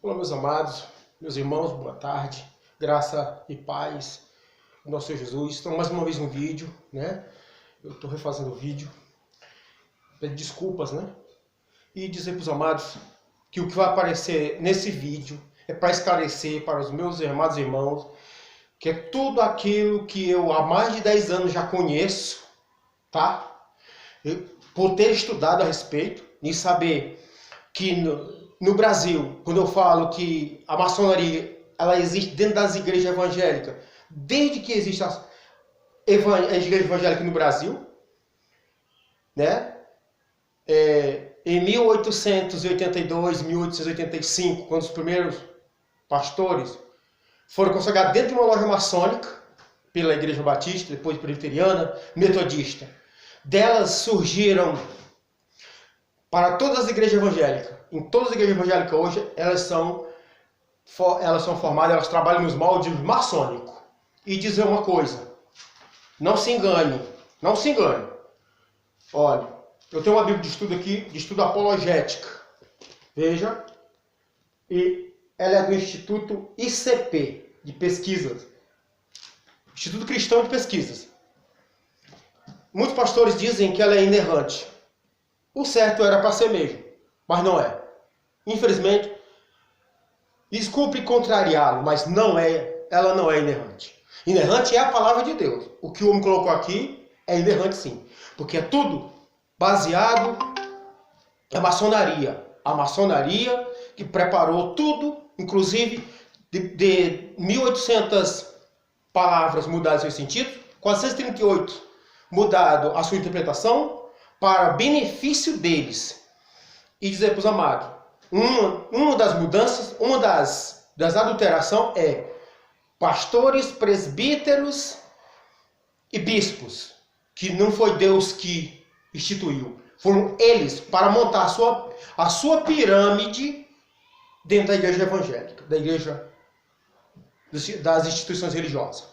Olá, meus amados, meus irmãos, boa tarde, graça e paz do nosso Senhor Jesus. Estamos mais uma vez no vídeo, né? Eu estou refazendo o vídeo, peço desculpas, né? E dizer para os amados que o que vai aparecer nesse vídeo é para esclarecer para os meus amados irmãos que é tudo aquilo que eu há mais de 10 anos já conheço, tá? Por ter estudado a respeito e saber que no Brasil, quando eu falo que a maçonaria ela existe dentro das igrejas evangélicas, desde que existe a igreja evangélica no Brasil, né? Em 1882, 1885, quando os primeiros pastores foram consagrados dentro de uma loja maçônica, pela Igreja Batista, depois Presbiteriana, Metodista. Delas surgiram para todas as igrejas evangélicas. Em todas as igrejas evangélicas hoje, elas são formadas, elas trabalham nos moldes maçônicos. E dizer uma coisa, não se engane, não se engane. Olha, eu tenho uma Bíblia de estudo aqui, de estudo apologética. Veja, e ela é do Instituto ICP, de pesquisas. Instituto Cristão de Pesquisas. Muitos pastores dizem que ela é inerrante. O certo era para ser mesmo, mas não é. Infelizmente, desculpe contrariá-lo, mas não é, ela não é inerrante. Inerrante é a palavra de Deus. O que o homem colocou aqui é inerrante sim, porque é tudo baseado na maçonaria. A maçonaria que preparou tudo, inclusive de 1800 palavras mudadas em seu sentido, 438 mudado a sua interpretação para benefício deles. E dizer para os amados, uma das mudanças, uma das adulterações é pastores, presbíteros e bispos, que não foi Deus que instituiu. Foram eles para montar a sua pirâmide dentro da igreja evangélica, da igreja das instituições religiosas.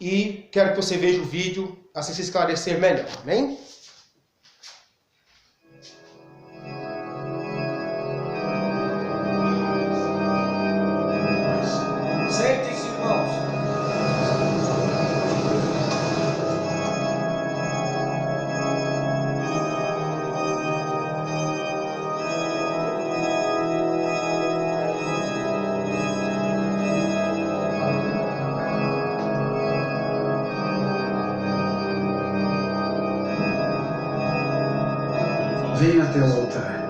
E quero que você veja o vídeo, assim se esclarecer melhor, amém? Sentem-se, irmãos. Venha até o altar.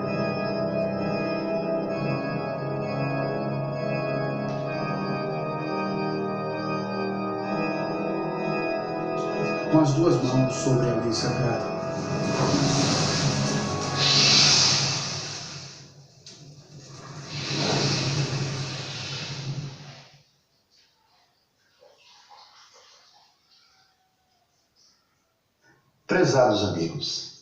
Com as duas mãos sobre a lei sagrada. Prezados amigos,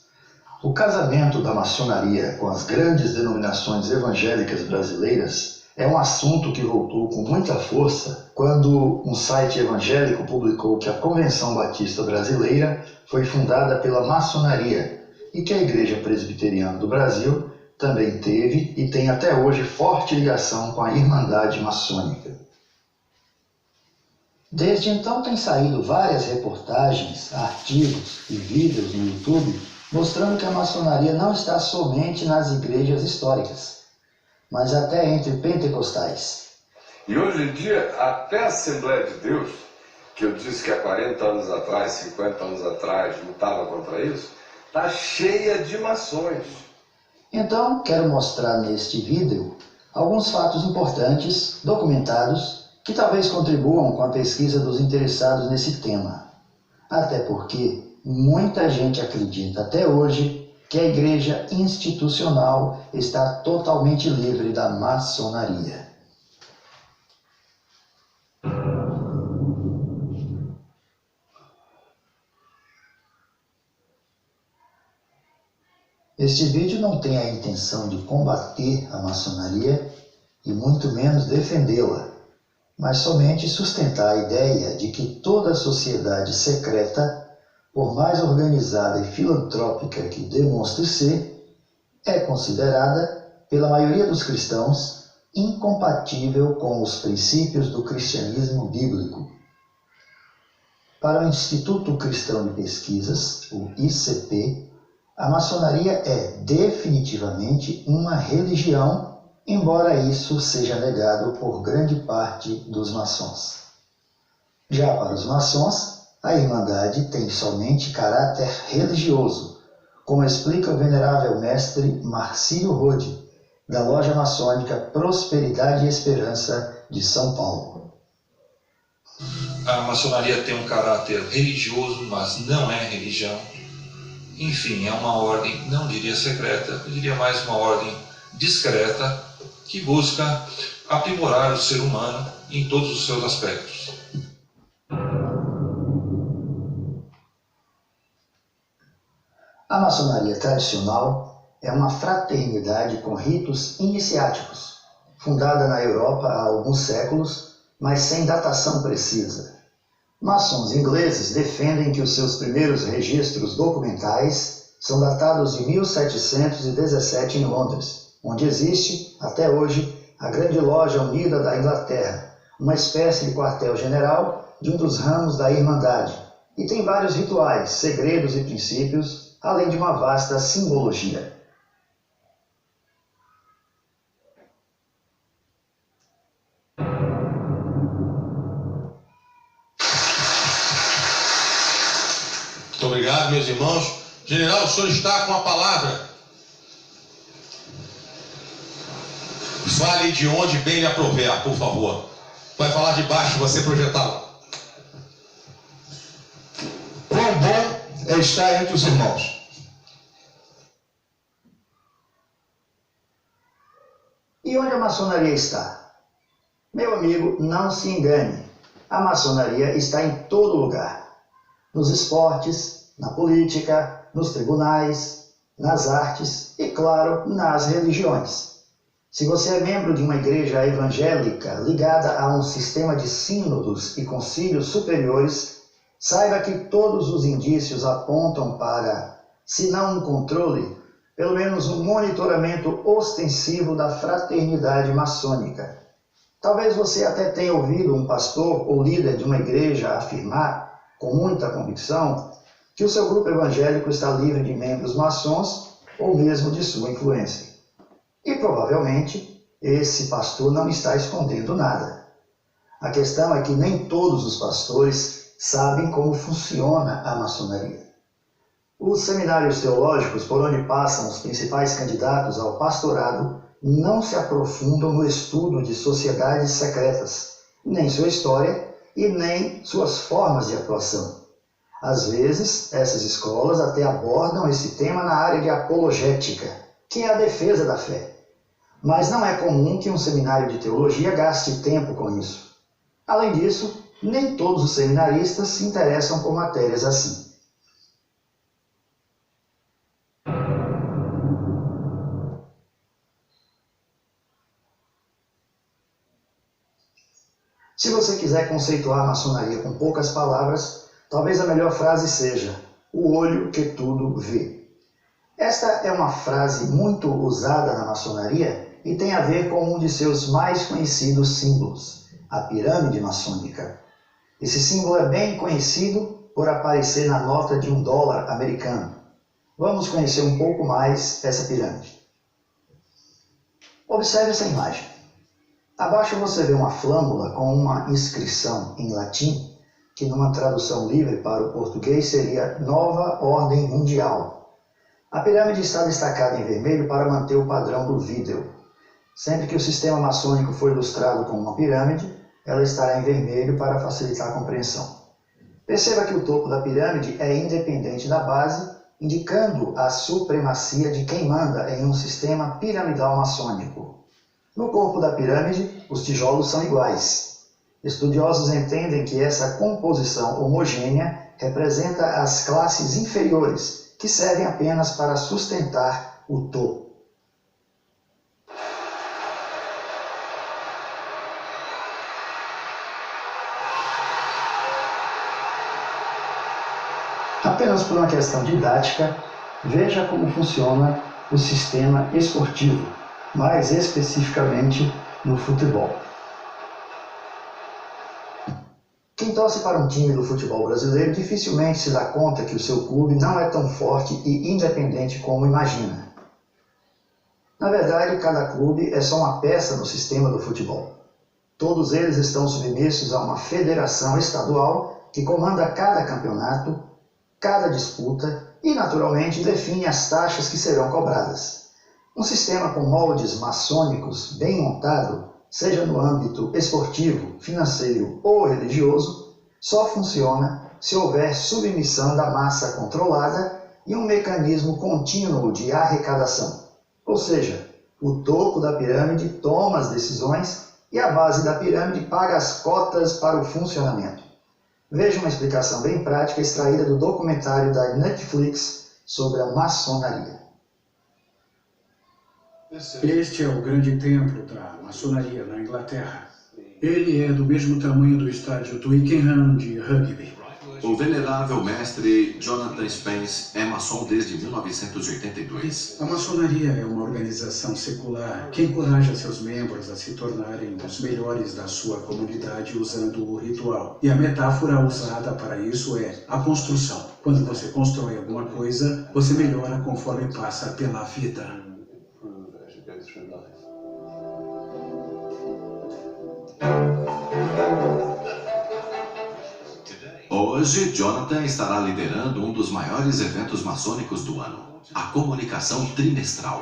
o casamento da maçonaria com as grandes denominações evangélicas brasileiras é um assunto que voltou com muita força quando um site evangélico publicou que a Convenção Batista Brasileira foi fundada pela maçonaria e que a Igreja Presbiteriana do Brasil também teve e tem até hoje forte ligação com a Irmandade Maçônica. Desde então tem saído várias reportagens, artigos e vídeos no YouTube mostrando que a maçonaria não está somente nas igrejas históricas, mas até entre pentecostais. E hoje em dia, até a Assembleia de Deus, que eu disse que há 40 anos atrás, 50 anos atrás, lutava contra isso, está cheia de maçons. Então, quero mostrar neste vídeo alguns fatos importantes, documentados, que talvez contribuam com a pesquisa dos interessados nesse tema. Até porque muita gente acredita até hoje que a igreja institucional está totalmente livre da maçonaria. Este vídeo não tem a intenção de combater a maçonaria e muito menos defendê-la, mas somente sustentar a ideia de que toda sociedade secreta, por mais organizada e filantrópica que demonstre ser, é considerada, pela maioria dos cristãos, incompatível com os princípios do cristianismo bíblico. Para o Instituto Cristão de Pesquisas, o ICP, a maçonaria é definitivamente uma religião, embora isso seja negado por grande parte dos maçons. Já para os maçons, a Irmandade tem somente caráter religioso, como explica o venerável mestre Marcílio Rode, da loja maçônica Prosperidade e Esperança de São Paulo. A maçonaria tem um caráter religioso, mas não é religião. Enfim, é uma ordem, não diria secreta, eu diria mais uma ordem discreta, que busca aprimorar o ser humano em todos os seus aspectos. A maçonaria tradicional é uma fraternidade com ritos iniciáticos, fundada na Europa há alguns séculos, mas sem datação precisa. Maçons ingleses defendem que os seus primeiros registros documentais são datados de 1717 em Londres, onde existe, até hoje, a Grande Loja Unida da Inglaterra, uma espécie de quartel-general de um dos ramos da Irmandade, e tem vários rituais, segredos e princípios, além de uma vasta simbologia. Muito obrigado, meus irmãos. General, o senhor está com a palavra. Fale de onde bem lhe aprover, por favor. Vai falar de baixo, você projetá-lo. Quão bom é estar entre os irmãos. E onde a maçonaria está? Meu amigo, não se engane. A maçonaria está em todo lugar. Nos esportes, na política, nos tribunais, nas artes e, claro, nas religiões. Se você é membro de uma igreja evangélica ligada a um sistema de sínodos e concílios superiores, saiba que todos os indícios apontam para, se não um controle, pelo menos um monitoramento ostensivo da fraternidade maçônica. Talvez você até tenha ouvido um pastor ou líder de uma igreja afirmar, com muita convicção, que o seu grupo evangélico está livre de membros maçons ou mesmo de sua influência. E provavelmente esse pastor não está escondendo nada. A questão é que nem todos os pastores sabem como funciona a maçonaria. Os seminários teológicos por onde passam os principais candidatos ao pastorado não se aprofundam no estudo de sociedades secretas, nem sua história e nem suas formas de atuação. Às vezes, essas escolas até abordam esse tema na área de apologética, que é a defesa da fé. Mas não é comum que um seminário de teologia gaste tempo com isso. Além disso, nem todos os seminaristas se interessam por matérias assim. Se você quiser conceituar a maçonaria com poucas palavras, talvez a melhor frase seja: o olho que tudo vê. Esta é uma frase muito usada na maçonaria e tem a ver com um de seus mais conhecidos símbolos, a pirâmide maçônica. Esse símbolo é bem conhecido por aparecer na nota de $1 americano. Vamos conhecer um pouco mais essa pirâmide. Observe essa imagem. Abaixo você vê uma flâmula com uma inscrição em latim, que numa tradução livre para o português seria Nova Ordem Mundial. A pirâmide está destacada em vermelho para manter o padrão do vídeo. Sempre que o sistema maçônico for ilustrado com uma pirâmide, ela estará em vermelho para facilitar a compreensão. Perceba que o topo da pirâmide é independente da base, indicando a supremacia de quem manda em um sistema piramidal maçônico. No corpo da pirâmide, os tijolos são iguais. Estudiosos entendem que essa composição homogênea representa as classes inferiores, que servem apenas para sustentar o topo. Apenas por uma questão didática, veja como funciona o sistema esportivo, mais especificamente no futebol. Quem torce para um time do futebol brasileiro dificilmente se dá conta que o seu clube não é tão forte e independente como imagina. Na verdade, cada clube é só uma peça no sistema do futebol. Todos eles estão submissos a uma federação estadual que comanda cada campeonato, cada disputa e, naturalmente, define as taxas que serão cobradas. Um sistema com moldes maçônicos bem montado, seja no âmbito esportivo, financeiro ou religioso, só funciona se houver submissão da massa controlada e um mecanismo contínuo de arrecadação. Ou seja, o topo da pirâmide toma as decisões e a base da pirâmide paga as cotas para o funcionamento. Veja uma explicação bem prática extraída do documentário da Netflix sobre a maçonaria. Este é o grande templo da maçonaria na Inglaterra. Ele é do mesmo tamanho do estádio Twickenham de rugby. O venerável mestre Jonathan Spence é maçom desde 1982. A maçonaria é uma organização secular que encoraja seus membros a se tornarem os melhores da sua comunidade usando o ritual. E a metáfora usada para isso é a construção. Quando você constrói alguma coisa, você melhora conforme passa pela vida. Hoje, Jonathan estará liderando um dos maiores eventos maçônicos do ano, a comunicação trimestral.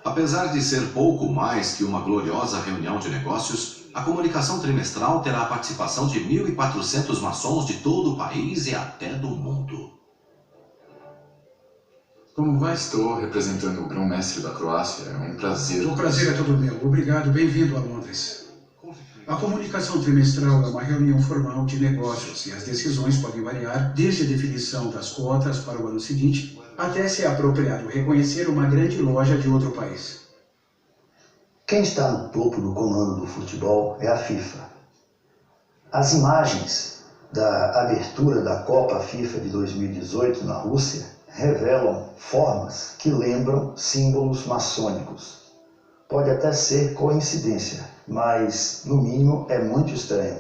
Apesar de ser pouco mais que uma gloriosa reunião de negócios, a comunicação trimestral terá a participação de 1.400 maçons de todo o país e até do mundo. Como vai? Estou representando o grão-mestre da Croácia. É um prazer. O prazer é todo meu. Obrigado. Bem-vindo a Londres. A comunicação trimestral é uma reunião formal de negócios e as decisões podem variar desde a definição das cotas para o ano seguinte até se é apropriado reconhecer uma grande loja de outro país. Quem está no topo do comando do futebol é a FIFA. As imagens da abertura da Copa FIFA de 2018 na Rússia revelam formas que lembram símbolos maçônicos. Pode até ser coincidência, mas, no mínimo, é muito estranho.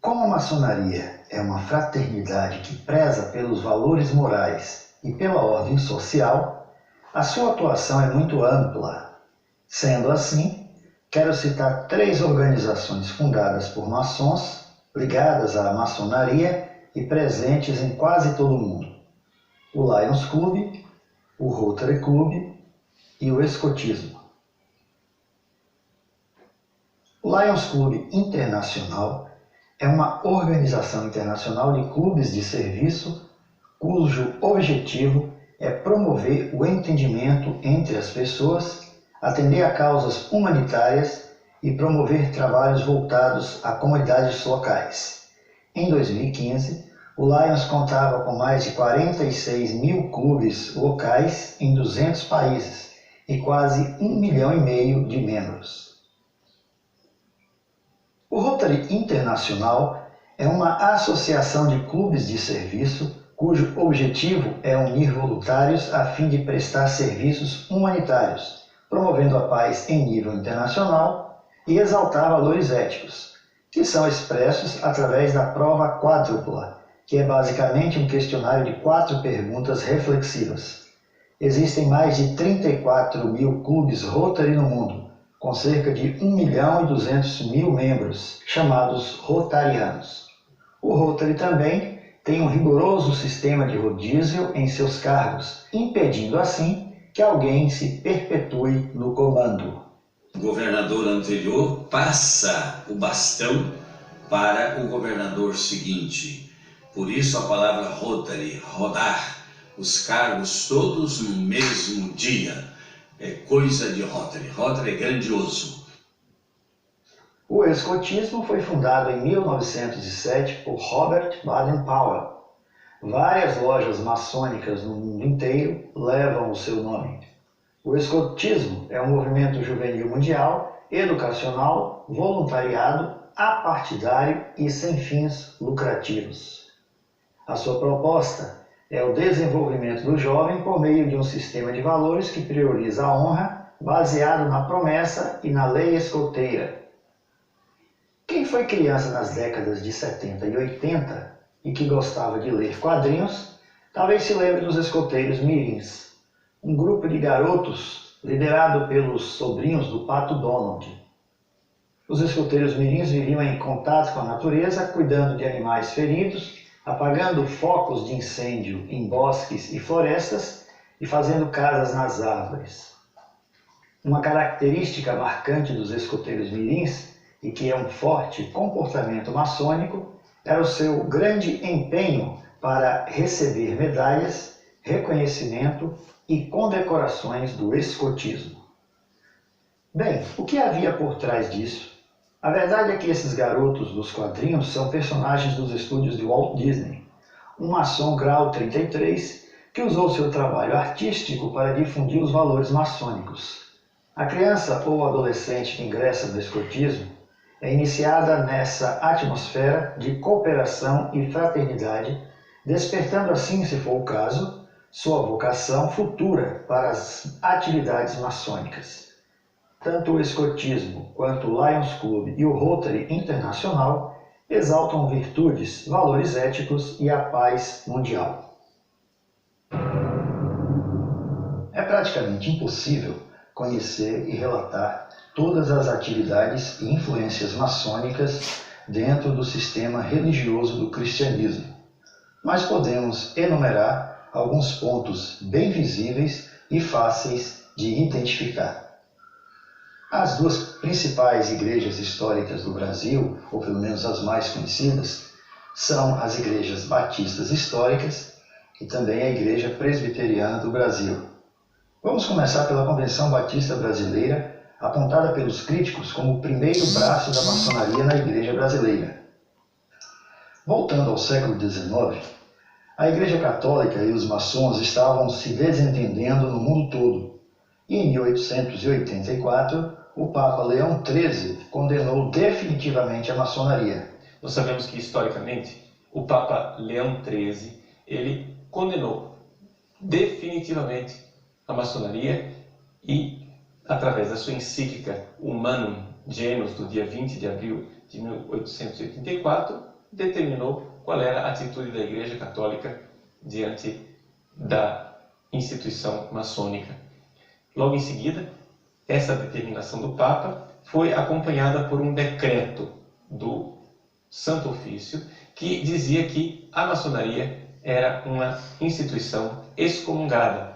Como a maçonaria é uma fraternidade que preza pelos valores morais e pela ordem social, a sua atuação é muito ampla. Sendo assim, quero citar 3 organizações fundadas por maçons, ligadas à maçonaria e presentes em quase todo o mundo: o Lions Club, o Rotary Club e o Escotismo. O Lions Club Internacional é uma organização internacional de clubes de serviço cujo objetivo é promover o entendimento entre as pessoas, atender a causas humanitárias e promover trabalhos voltados a comunidades locais. Em 2015, o Lions contava com mais de 46 mil clubes locais em 200 países e quase 1,5 milhão de membros. O Rotary Internacional é uma associação de clubes de serviço cujo objetivo é unir voluntários a fim de prestar serviços humanitários, promovendo a paz em nível internacional e exaltar valores éticos, que são expressos através da prova quádrupla, que é basicamente um questionário de 4 perguntas reflexivas. Existem mais de 34 mil clubes Rotary no mundo, com cerca de 1.200.000 membros, chamados rotarianos. O Rotary também tem um rigoroso sistema de rodízio em seus cargos, impedindo assim que alguém se perpetue no comando. O governador anterior passa o bastão para o governador seguinte. Por isso a palavra Rotary, rodar, os cargos todos no mesmo dia. É coisa de Rotary. Rotary é grandioso. O escotismo foi fundado em 1907 por Robert Baden-Powell. Várias lojas maçônicas no mundo inteiro levam o seu nome. O escotismo é um movimento juvenil mundial educacional, voluntariado, apartidário e sem fins lucrativos. A sua proposta é o desenvolvimento do jovem por meio de um sistema de valores que prioriza a honra, baseado na promessa e na lei escoteira. Quem foi criança nas décadas de 70 e 80 e que gostava de ler quadrinhos, talvez se lembre dos escoteiros mirins, um grupo de garotos liderado pelos sobrinhos do Pato Donald. Os escoteiros mirins viviam em contato com a natureza, cuidando de animais feridos, apagando focos de incêndio em bosques e florestas e fazendo casas nas árvores. Uma característica marcante dos escoteiros mirins, e que é um forte comportamento maçônico, era o seu grande empenho para receber medalhas, reconhecimento e condecorações do escotismo. Bem, o que havia por trás disso? A verdade é que esses garotos dos quadrinhos são personagens dos estúdios de Walt Disney, um maçom grau 33 que usou seu trabalho artístico para difundir os valores maçônicos. A criança ou adolescente que ingressa no escotismo é iniciada nessa atmosfera de cooperação e fraternidade, despertando assim, se for o caso, sua vocação futura para as atividades maçônicas. Tanto o escotismo quanto o Lions Club e o Rotary Internacional exaltam virtudes, valores éticos e a paz mundial. É praticamente impossível conhecer e relatar todas as atividades e influências maçônicas dentro do sistema religioso do cristianismo, mas podemos enumerar alguns pontos bem visíveis e fáceis de identificar. As duas principais igrejas históricas do Brasil, ou pelo menos as mais conhecidas, são as igrejas batistas históricas e também a Igreja Presbiteriana do Brasil. Vamos começar pela Convenção Batista Brasileira, apontada pelos críticos como o primeiro braço da maçonaria na Igreja Brasileira. Voltando ao século XIX, a Igreja Católica e os maçons estavam se desentendendo no mundo todo, e em 1884, o Papa Leão XIII condenou definitivamente a maçonaria. Nós sabemos que, historicamente, o Papa Leão XIII ele condenou definitivamente a maçonaria e, através da sua encíclica Humanum Genus, do dia 20 de abril de 1884, determinou qual era a atitude da Igreja Católica diante da instituição maçônica. Logo em seguida, essa determinação do Papa foi acompanhada por um decreto do Santo Ofício que dizia que a maçonaria era uma instituição excomungada.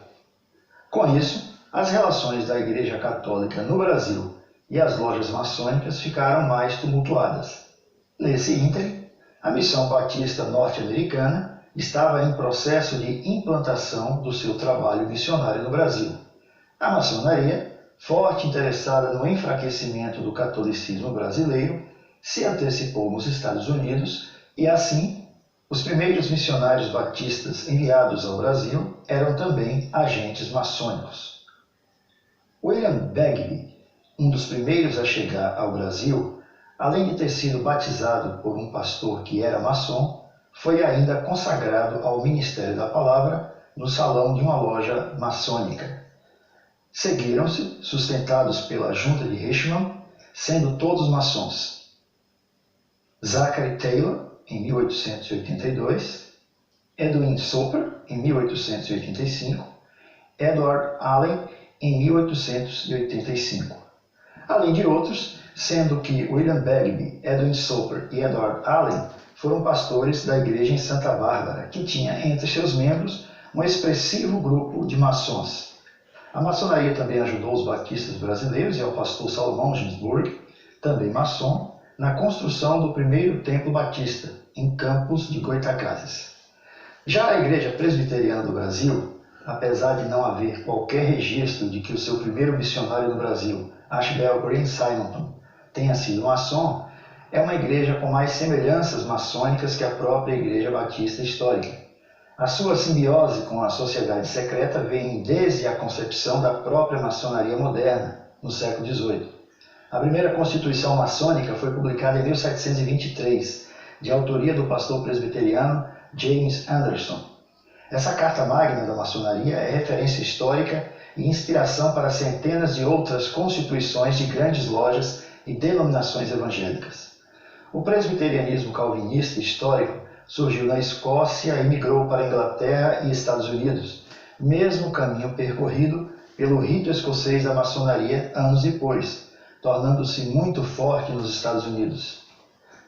Com isso, as relações da Igreja Católica no Brasil e as lojas maçônicas ficaram mais tumultuadas. Nesse ínterim, a Missão Batista Norte-Americana estava em processo de implantação do seu trabalho missionário no Brasil. A maçonaria, forte interessada no enfraquecimento do catolicismo brasileiro, se antecipou nos Estados Unidos e, assim, os primeiros missionários batistas enviados ao Brasil eram também agentes maçônicos. William Bagby, um dos primeiros a chegar ao Brasil, além de ter sido batizado por um pastor que era maçom, foi ainda consagrado ao ministério da palavra no salão de uma loja maçônica. Seguiram-se, sustentados pela junta de Richmond, sendo todos maçons: Zachary Taylor, em 1882, Edwin Soper, em 1885, Edward Allen, em 1885, além de outros, sendo que William Bagby, Edwin Soper e Edward Allen foram pastores da igreja em Santa Bárbara, que tinha entre seus membros um expressivo grupo de maçons. A maçonaria também ajudou os batistas brasileiros e ao pastor Salomão Ginsburg, também maçom, na construção do primeiro templo batista, em Campos de Goytacazes. Já a Igreja Presbiteriana do Brasil, apesar de não haver qualquer registro de que o seu primeiro missionário no Brasil, Ashbel Green Simonton, tenha sido maçom, é uma igreja com mais semelhanças maçônicas que a própria Igreja Batista Histórica. A sua simbiose com a sociedade secreta vem desde a concepção da própria maçonaria moderna, no século XVIII. A primeira Constituição maçônica foi publicada em 1723, de autoria do pastor presbiteriano James Anderson. Essa carta magna da maçonaria é referência histórica e inspiração para centenas de outras constituições de grandes lojas e denominações evangélicas. O presbiterianismo calvinista histórico surgiu na Escócia e migrou para a Inglaterra e Estados Unidos, mesmo caminho percorrido pelo rito escocês da maçonaria anos depois, tornando-se muito forte nos Estados Unidos.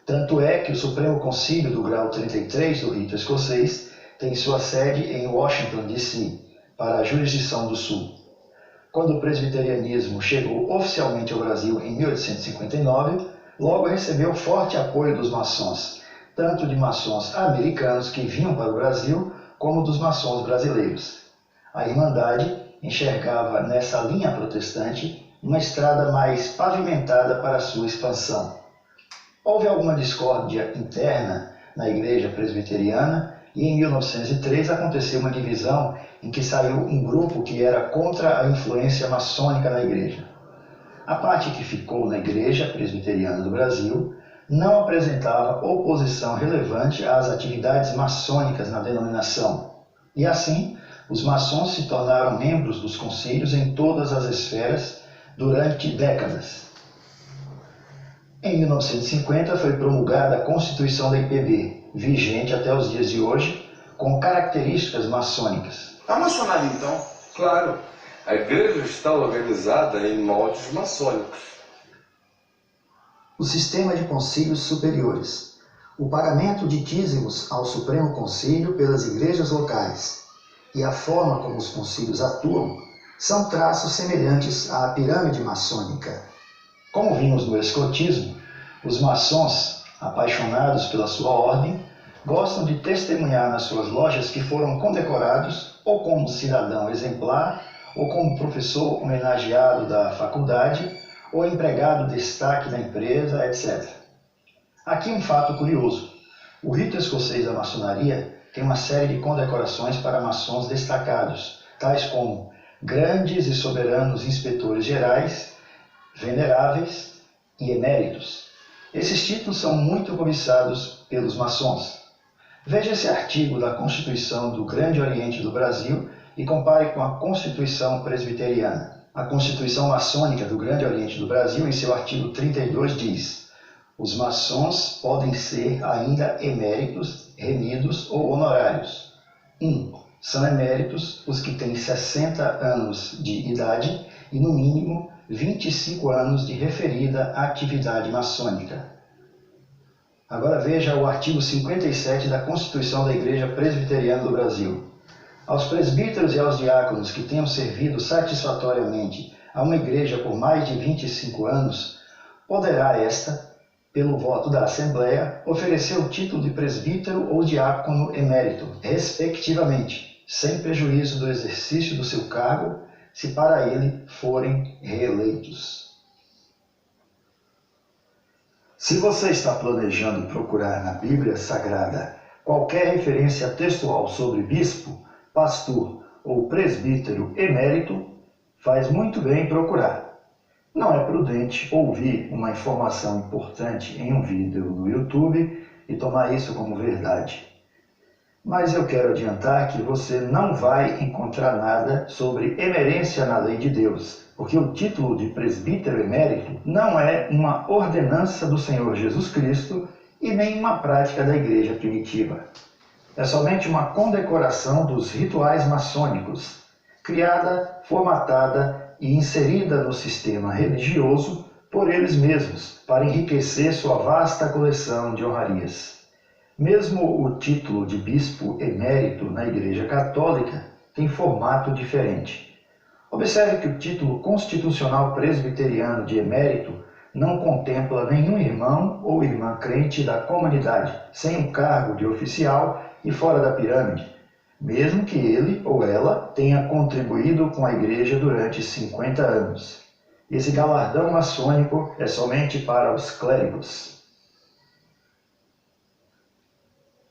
Tanto é que o Supremo Concílio do Grau 33 do rito escocês tem sua sede em Washington, D.C., para a jurisdição do Sul. Quando o presbiterianismo chegou oficialmente ao Brasil em 1859, logo recebeu forte apoio dos maçons, tanto de maçons americanos que vinham para o Brasil, como dos maçons brasileiros. A Irmandade enxergava nessa linha protestante uma estrada mais pavimentada para sua expansão. Houve alguma discórdia interna na igreja presbiteriana e em 1903 aconteceu uma divisão em que saiu um grupo que era contra a influência maçônica na igreja. A parte que ficou na igreja presbiteriana do Brasil não apresentava oposição relevante às atividades maçônicas na denominação, e assim os maçons se tornaram membros dos concílios em todas as esferas durante décadas. Em 1950 foi promulgada a Constituição da IPB, vigente até os dias de hoje, com características maçônicas. A maçonaria, então? Claro. A igreja está organizada em moldes maçônicos. O sistema de concílios superiores. O pagamento de dízimos ao Supremo Concílio pelas igrejas locais e a forma como os concílios atuam são traços semelhantes à pirâmide maçônica. Como vimos no escotismo, os maçons, apaixonados pela sua ordem, gostam de testemunhar nas suas lojas que foram condecorados ou como cidadão exemplar, ou como professor homenageado da faculdade, ou empregado de destaque da empresa, etc. Aqui um fato curioso. O rito escocês da maçonaria tem uma série de condecorações para maçons destacados, tais como grandes e soberanos inspetores gerais, veneráveis e eméritos. Esses títulos são muito cobiçados pelos maçons. Veja esse artigo da Constituição do Grande Oriente do Brasil e compare com a Constituição Presbiteriana. A Constituição Maçônica do Grande Oriente do Brasil, em seu artigo 32, diz: os maçons podem ser ainda eméritos, remidos ou honorários. 1. São eméritos os que têm 60 anos de idade e, no mínimo, 25 anos de referida atividade maçônica. Agora veja o artigo 57 da Constituição da Igreja Presbiteriana do Brasil. Aos presbíteros e aos diáconos que tenham servido satisfatoriamente a uma igreja por mais de 25 anos, poderá esta, pelo voto da Assembleia, oferecer o título de presbítero ou diácono emérito, respectivamente, sem prejuízo do exercício do seu cargo, se para ele forem reeleitos. Se você está planejando procurar na Bíblia Sagrada qualquer referência textual sobre bispo, pastor ou presbítero emérito, faz muito bem procurar. Não é prudente ouvir uma informação importante em um vídeo no YouTube e tomar isso como verdade. Mas eu quero adiantar que você não vai encontrar nada sobre emerência na lei de Deus, porque o título de presbítero emérito não é uma ordenança do Senhor Jesus Cristo e nem uma prática da igreja primitiva. É somente uma condecoração dos rituais maçônicos, criada, formatada e inserida no sistema religioso por eles mesmos, para enriquecer sua vasta coleção de honrarias. Mesmo o título de bispo emérito na Igreja Católica tem formato diferente. Observe que o título constitucional presbiteriano de emérito não contempla nenhum irmão ou irmã crente da comunidade, sem um cargo de oficial e fora da pirâmide, mesmo que ele ou ela tenha contribuído com a igreja durante 50 anos. Esse galardão maçônico é somente para os clérigos.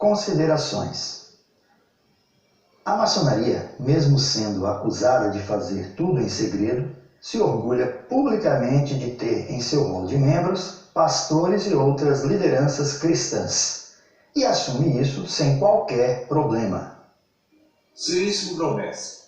Considerações. A maçonaria, mesmo sendo acusada de fazer tudo em segredo, se orgulha publicamente de ter em seu rol de membros pastores e outras lideranças cristãs, e assume isso sem qualquer problema. Seríssimo grão-mestre,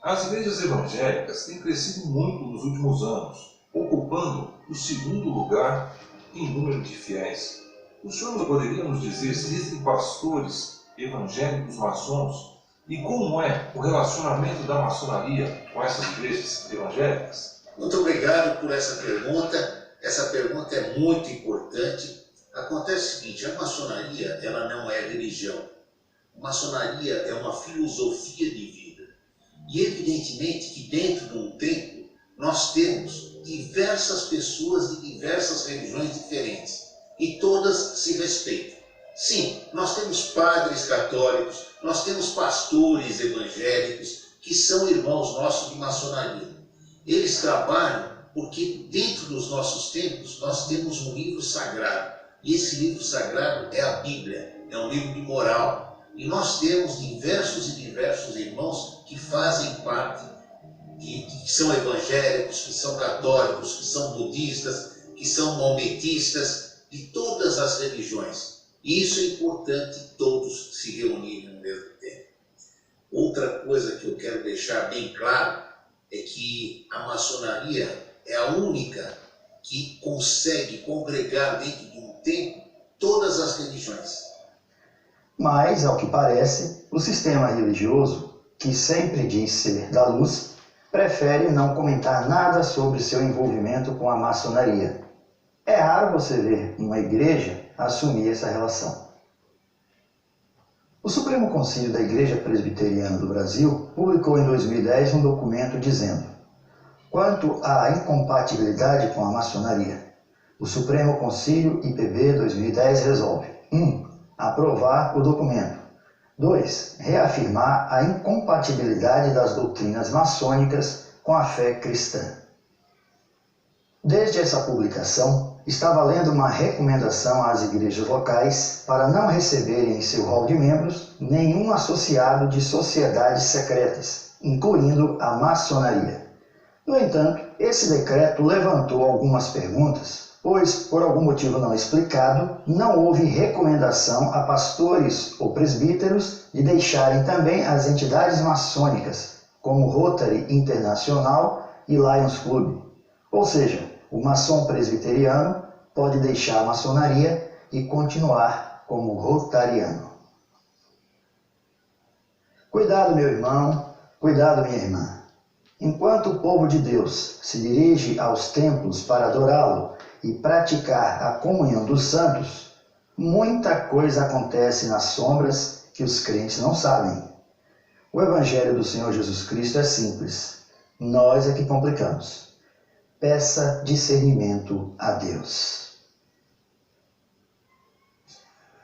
as igrejas evangélicas têm crescido muito nos últimos anos, ocupando o segundo lugar em número de fiéis. O senhor não poderia nos dizer se existem pastores evangélicos maçons e como é o relacionamento da maçonaria com essas igrejas evangélicas? Muito obrigado por essa pergunta. Essa pergunta é muito importante. Acontece o seguinte, a maçonaria ela não é religião. A maçonaria é uma filosofia de vida. E evidentemente que dentro de um templo nós temos diversas pessoas de diversas religiões diferentes. E todas se respeitam. Sim, nós temos padres católicos, nós temos pastores evangélicos, que são irmãos nossos de maçonaria. Eles trabalham porque dentro dos nossos templos nós temos um livro sagrado. E esse livro sagrado é a Bíblia, é um livro de moral. E nós temos diversos irmãos que fazem parte, que são evangélicos, que são católicos, que são budistas, que são maometistas, de todas as religiões. E isso é importante todos se reunirem no mesmo tempo. Outra coisa que eu quero deixar bem claro é que a maçonaria é a única que consegue congregar dentro de um templo todas as religiões. Mas, ao que parece, o sistema religioso, que sempre diz ser da luz, prefere não comentar nada sobre seu envolvimento com a maçonaria. É raro você ver uma igreja assumir essa relação. O Supremo Concílio da Igreja Presbiteriana do Brasil publicou em 2010 um documento dizendo: quanto à incompatibilidade com a maçonaria, o Supremo Concílio IPB 2010 resolve 1. Aprovar o documento. 2. Reafirmar a incompatibilidade das doutrinas maçônicas com a fé cristã. Desde essa publicação, está valendo uma recomendação às igrejas locais para não receberem em seu rol de membros nenhum associado de sociedades secretas, incluindo a maçonaria. No entanto, esse decreto levantou algumas perguntas, pois, por algum motivo não explicado, não houve recomendação a pastores ou presbíteros de deixarem também as entidades maçônicas, como Rotary Internacional e Lions Club. Ou seja, o maçom presbiteriano pode deixar a maçonaria e continuar como rotariano. Cuidado, meu irmão, cuidado, minha irmã. Enquanto o povo de Deus se dirige aos templos para adorá-lo e praticar a comunhão dos santos, muita coisa acontece nas sombras que os crentes não sabem. O Evangelho do Senhor Jesus Cristo é simples. Nós é que complicamos. Peça discernimento a Deus.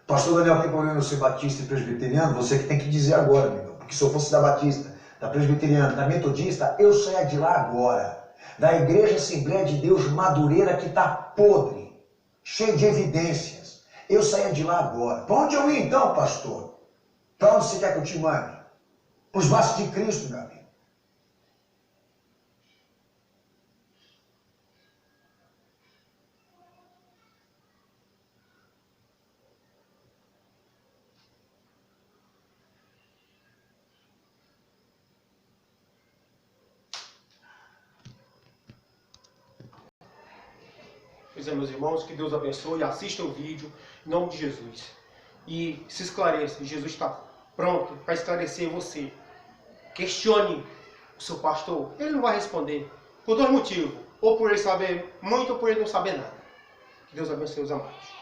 Pastor Daniel, tem problema eu ser batista e presbiteriano? Você que tem que dizer agora, meu. Porque se eu fosse da batista, da presbiteriana, da metodista, eu saia de lá agora. Da Igreja Assembleia de Deus Madureira, que está podre, cheio de evidências. Eu saia de lá agora. Para onde eu ia então, pastor? Para onde você quer que eu te mande? Para os braços de Cristo, meu amigo. Pois é, meus irmãos, que Deus abençoe, assista o vídeo, em nome de Jesus. E se esclareça, Jesus está pronto para esclarecer você. Questione o seu pastor, ele não vai responder, por dois motivos. Ou por ele saber muito, ou por ele não saber nada. Que Deus abençoe os amados.